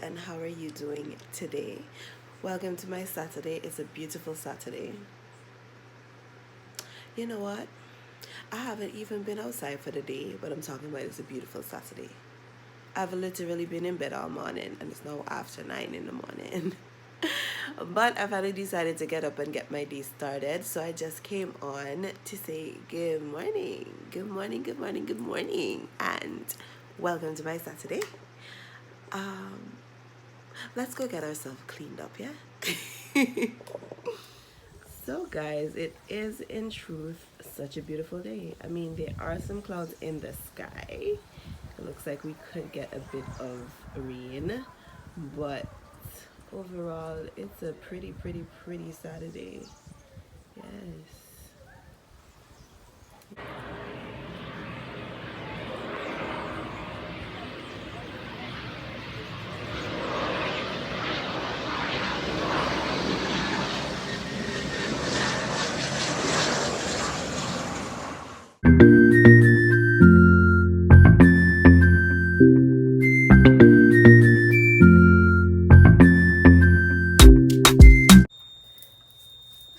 And how are you doing today? Welcome to my Saturday. It's a beautiful Saturday. You know what? I haven't even been outside for the day, but I'm talking about it's a beautiful Saturday. I've literally been in bed all morning and it's now after 9 in the morning. But I finally decided to get up and get my day started, so I just came on to say good morning, good morning, good morning, good morning, and welcome to my Saturday. Let's go get ourselves cleaned up, yeah? So guys, it is in truth such a beautiful day. I mean, there are some clouds in the sky. It looks like we could get a bit of rain, but overall it's a pretty Saturday. Yes.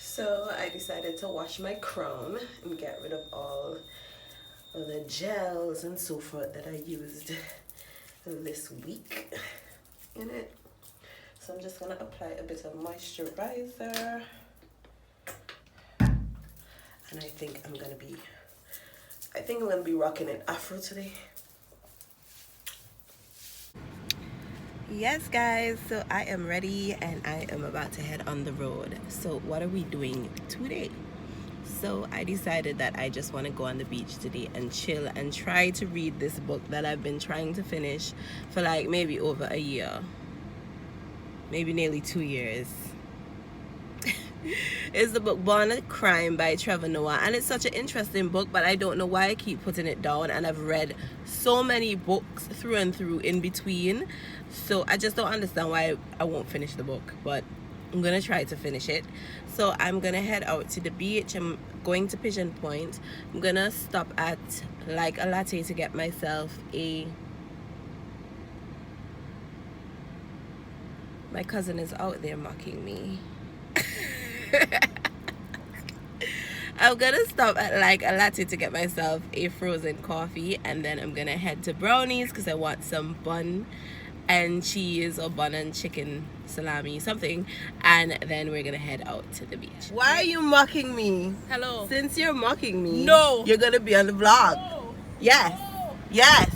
So I decided to wash my crown and get rid of all of the gels and so forth that I used this week in it. So I'm just gonna apply a bit of moisturizer, and I think I'm gonna be rocking an afro today. Yes guys, so I am ready and I am about to head on the road. So what are we doing today? So I decided that I just want to go on the beach today and chill and try to read this book that I've been trying to finish for like maybe over a year, maybe nearly 2 years. It's the book Born a Crime by Trevor Noah, and it's such an interesting book, but I don't know why I keep putting it down, and I've read so many books through and through in between, so I just don't understand why I won't finish the book, but I'm gonna try to finish it. So I'm gonna head out to the beach. I'm going to Pigeon Point. I'm gonna stop at Like a Latte to get myself my cousin is out there mocking me. I'm gonna stop at Like a Latte to get myself a frozen coffee, and then I'm gonna head to Brownies because I want some bun and cheese, or bun and chicken salami, something, and then we're gonna head out to the beach. Why are you mocking me? Hello. Since you're mocking me, no, you're gonna be on the vlog. No. Yes. No. Yes.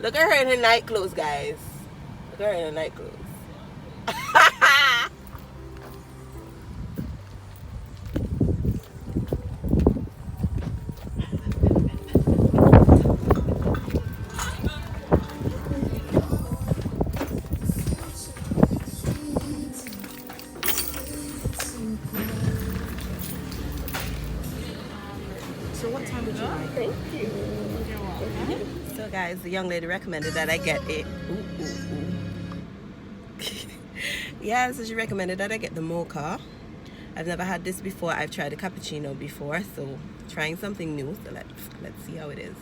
Look at her in her night clothes, guys. Look at her in her night clothes. So what time would you like? Thank you. You're welcome. So guys, the young lady recommended that I get it. Yeah, so she recommended that I get the mocha. I've never had this before. I've tried a cappuccino before, so trying something new. So let's see how it is.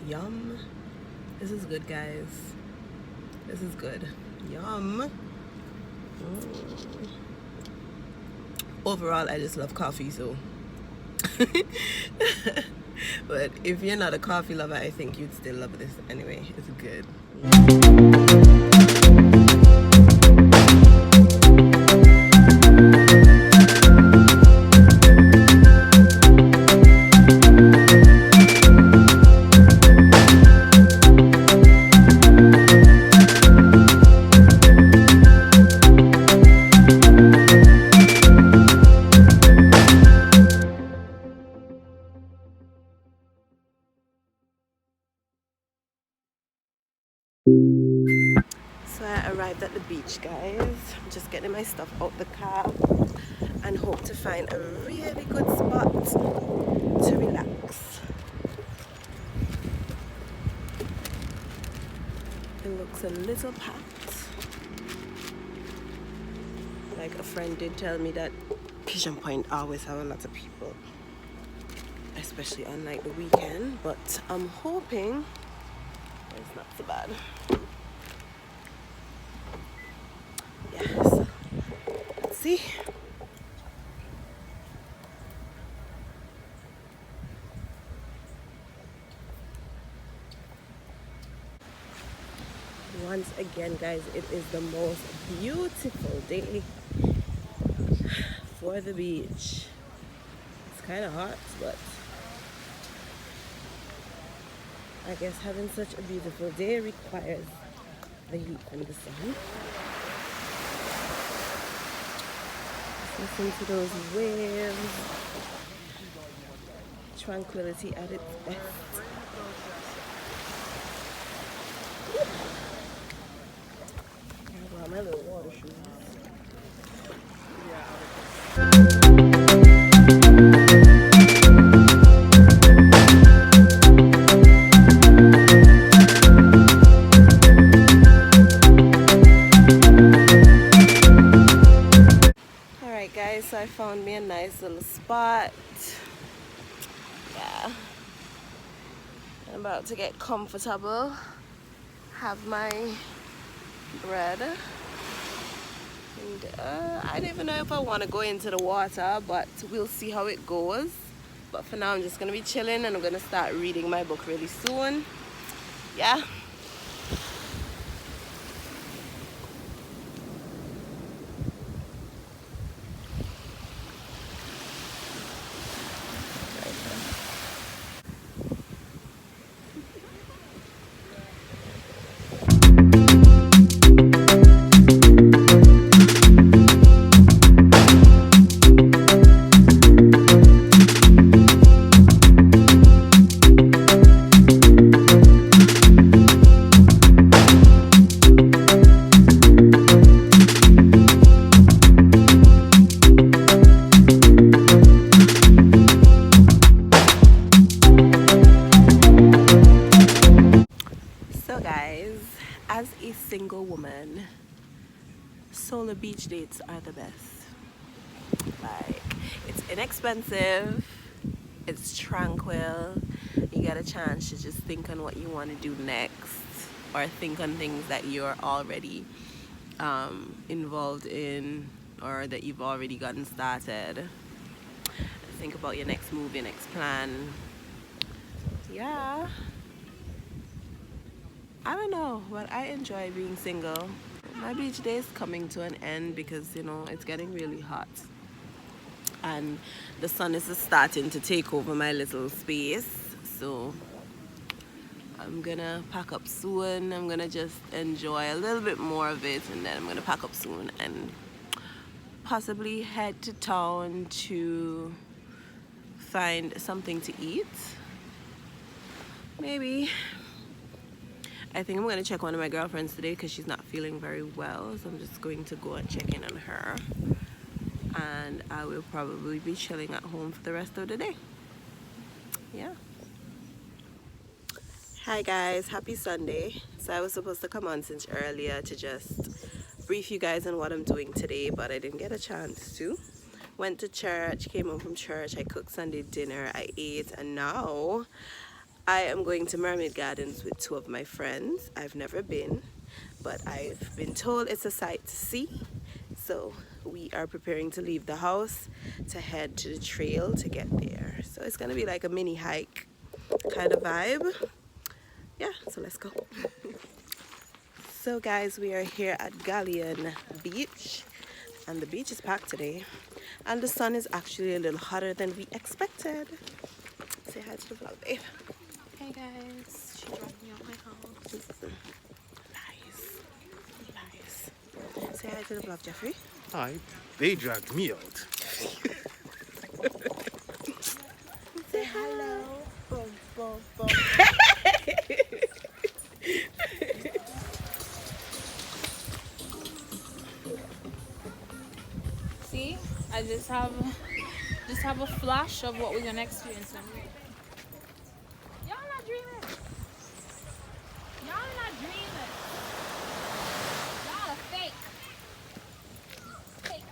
Yum. This is good, guys. This is good. Yum. Overall, I just love coffee, so but if you're not a coffee lover, I think you'd still love this anyway. It's good. beach, guys. I'm just getting my stuff out the car and hope to find a really good spot to relax. It looks a little packed. Like a friend did tell me that Pigeon Point always have a lot of people, especially on like the weekend, but I'm hoping it's not so bad. Yes, let's see. Once again, guys, it is the most beautiful day for the beach. It's kind of hot, but I guess having such a beautiful day requires the heat from the sun. Listen to those waves. Tranquility at its best. I got my little water shoes. Alright guys, so I found me a nice little spot. Yeah. I'm about to get comfortable. Have my bread. And I don't even know if I want to go into the water, but we'll see how it goes. But for now, I'm just going to be chilling and I'm going to start reading my book really soon. Yeah. As a single woman, solo beach dates are the best. Like, it's inexpensive, it's tranquil, you get a chance to just think on what you want to do next, or think on things that you're already involved in, or that you've already gotten started. Think about your next move, your next plan. Yeah. I don't know, but I enjoy being single. My beach day is coming to an end because, you know, it's getting really hot. And the sun is starting to take over my little space. So I'm gonna pack up soon. I'm gonna just enjoy a little bit more of it, and then I'm gonna pack up soon and possibly head to town to find something to eat. Maybe. I think I'm going to check one of my girlfriends today because she's not feeling very well. So I'm just going to go and check in on her. And I will probably be chilling at home for the rest of the day. Yeah. Hi guys, happy Sunday. So I was supposed to come on since earlier to just brief you guys on what I'm doing today, but I didn't get a chance to. Went to church, came home from church, I cooked Sunday dinner, I ate, and now I am going to Mermaid Gardens with two of my friends. I've never been, but I've been told it's a sight to see. So we are preparing to leave the house to head to the trail to get there. So it's gonna be like a mini hike kind of vibe. Yeah, so let's go. So guys, we are here at Galleon Beach, and the beach is packed today. And the sun is actually a little hotter than we expected. Say hi to the vlog, babe. Hey guys, she dropped me off my house. Nice. Say hi to the vlog, Jeffrey. Hi. They dragged me out. Say hello. Boom, boom, boom. I just have a flash of what we're gonna experience when we. Y'all not dreaming. Y'all not dreaming. Y'all are fake. Fake.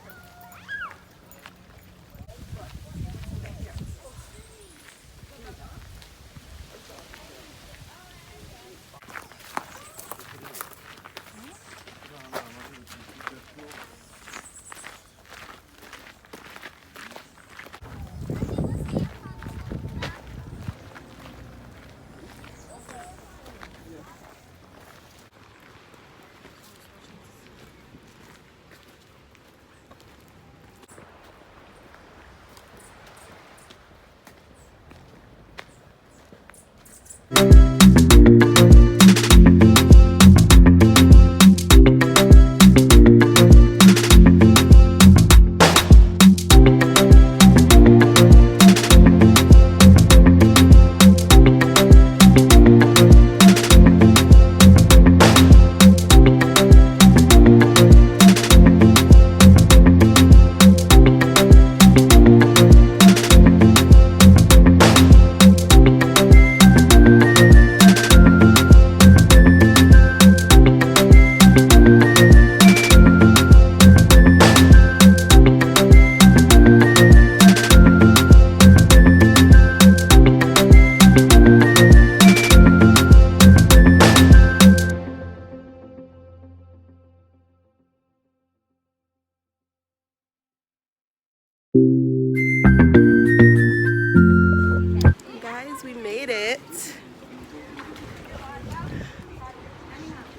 Guys, we made it.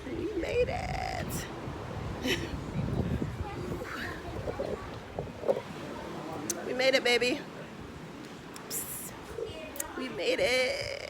We made it. We made it, baby. Psst. We made it.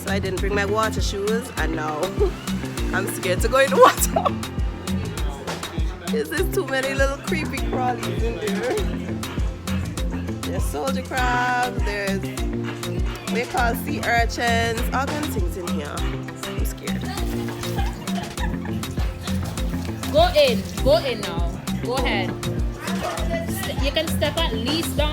I didn't bring my water shoes, and now I'm scared to go in the water. There's too many little creepy crawlies in there. There's soldier crabs, there's what they call sea urchins, all kinds of things in here. I'm scared. Go in now. Go ahead. You can step at least down.